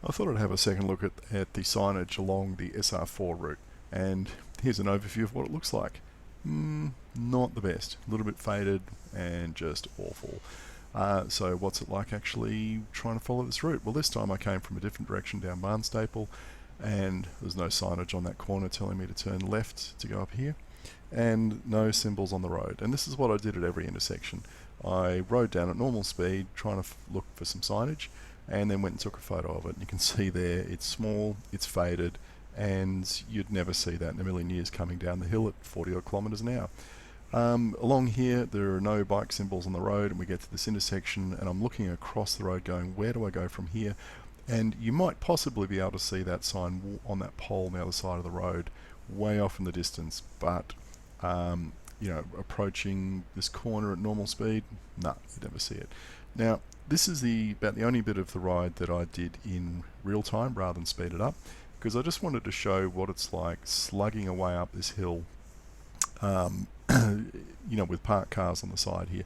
I thought I'd have a second look at the signage along the SR4 route, and here's an overview of what it looks like. Not the best, a little bit faded and just awful. So what's it like actually trying to follow this route? Well, this time I came from a different direction down Barnstaple, and there's no signage on that corner telling me to turn left to go up here, and no symbols on the road. And this is what I did at every intersection. I rode down at normal speed trying to look for some signage, and then went and took a photo of it. And you can see there it's small, it's faded, and you'd never see that in a million years coming down the hill at 40 odd kilometres an hour. Along here there are no bike symbols on the road, and we get to this intersection and I'm looking across the road going, where do I go from here? And you might possibly be able to see that sign on that pole on the other side of the road way off in the distance, but you know, approaching this corner at normal speed, no, you never see it. Now this is about the only bit of the ride that I did in real time rather than speed it up, because I just wanted to show what it's like slugging away up this hill, you know, with parked cars on the side here.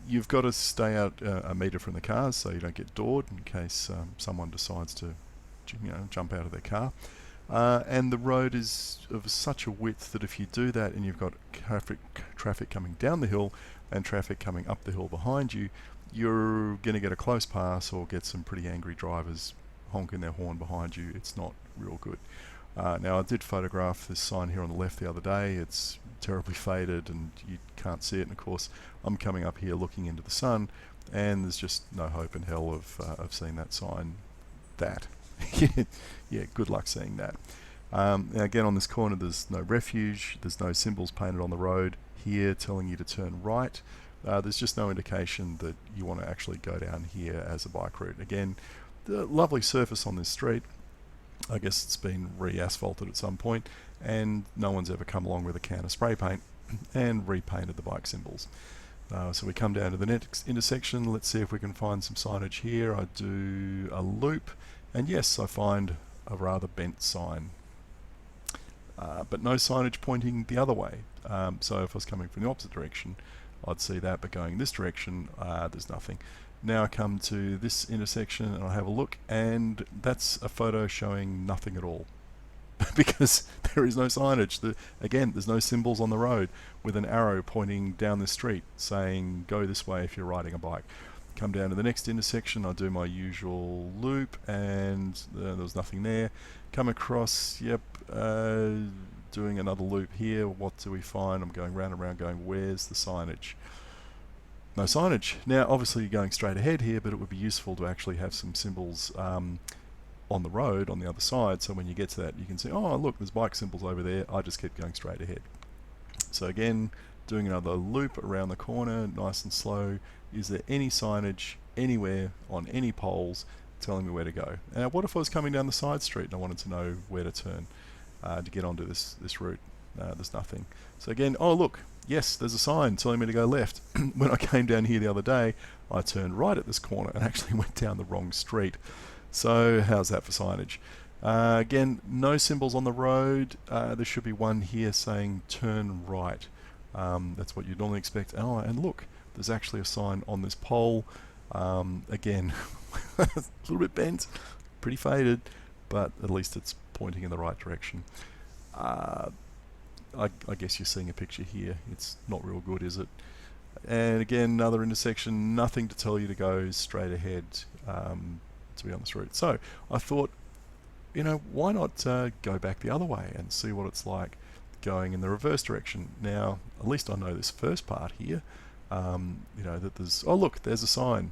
You've got to stay out a metre from the cars so you don't get doored in case someone decides to, you know, jump out of their car. And the road is of such a width that if you do that and you've got traffic coming down the hill and traffic coming up the hill behind you, you're going to get a close pass or get some pretty angry drivers honking their horn behind you. It's not real good. Now I did photograph this sign here on the left the other day. It's terribly faded and you can't see it, and of course I'm coming up here looking into the sun and there's just no hope in hell of seeing that sign. Yeah, good luck seeing that. Now again, on this corner there's no refuge, there's no symbols painted on the road here telling you to turn right. There's just no indication that you want to actually go down here as a bike route. Again, the lovely surface on this street, I guess it's been re-asphalted at some point, and no one's ever come along with a can of spray paint and repainted the bike symbols. So we come down to the next intersection. Let's see if we can find some signage here. I do a loop, and yes, I find a rather bent sign, but no signage pointing the other way. So if I was coming from the opposite direction, I'd see that, but going this direction, there's nothing. Now I come to this intersection and I have a look, and that's a photo showing nothing at all because there is no signage. Again, there's no symbols on the road with an arrow pointing down the street saying go this way if you're riding a bike. Come down to the next intersection, I do my usual loop, and there was nothing there. Come across, doing another loop here. What do we find? I'm going round and round going, where's the signage? No signage. Now obviously you're going straight ahead here, but it would be useful to actually have some symbols on the road on the other side, so when you get to that you can see, oh look, there's bike symbols over there. I just keep going straight ahead. So again, doing another loop around the corner, nice and slow. Is there any signage anywhere on any poles telling me where to go? Now what if I was coming down the side street and I wanted to know where to turn to get onto this route? There's nothing. So again, oh look, yes, there's a sign telling me to go left. When I came down here the other day, I turned right at this corner and actually went down the wrong street. So how's that for signage? Again, no symbols on the road. There should be one here saying turn right. That's what you'd normally expect. Oh, and look, there's actually a sign on this pole. Again, a little bit bent, pretty faded, but at least it's pointing in the right direction. I guess you're seeing a picture here. It's not real good, is it? And again, another intersection, nothing to tell you to go straight ahead to be on this route. So I thought, you know, why not go back the other way and see what it's like going in the reverse direction. Now, at least I know this first part here, you know, that there's, oh look, there's a sign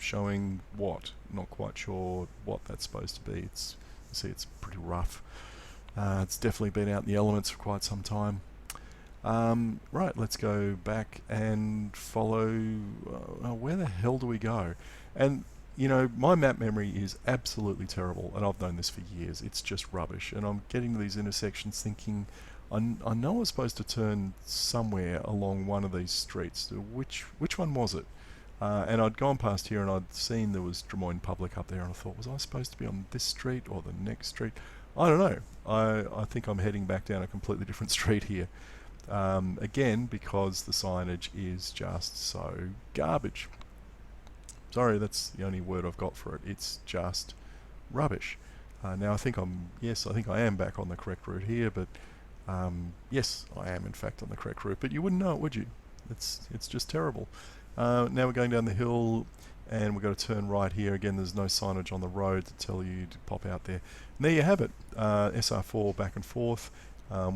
showing what? Not quite sure what that's supposed to be. It's, you see, it's pretty rough. It's definitely been out in the elements for quite some time. Right, let's go back and follow, where the hell do we go? And you know, my map memory is absolutely terrible, and I've known this for years. It's just rubbish, and I'm getting to these intersections thinking, I know I was supposed to turn somewhere along one of these streets. Which one was it? And I'd gone past here and I'd seen there was Drummoyne Public up there, and I thought, was I supposed to be on this street or the next street? I don't know. I think I'm heading back down a completely different street here. Again, because the signage is just so garbage. Sorry, that's the only word I've got for it. It's just rubbish. Now I think I am back on the correct route here, but yes, I am in fact on the correct route, but you wouldn't know it, would you? It's just terrible. Now we're going down the hill, and we've got to turn right here. Again, there's no signage on the road to tell you to pop out there. And there you have it, SR4 back and forth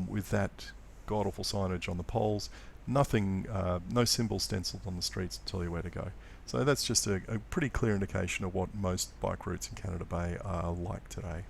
with that god-awful signage on the poles. Nothing, no symbols stenciled on the streets to tell you where to go. So that's just a pretty clear indication of what most bike routes in Canada Bay are like today.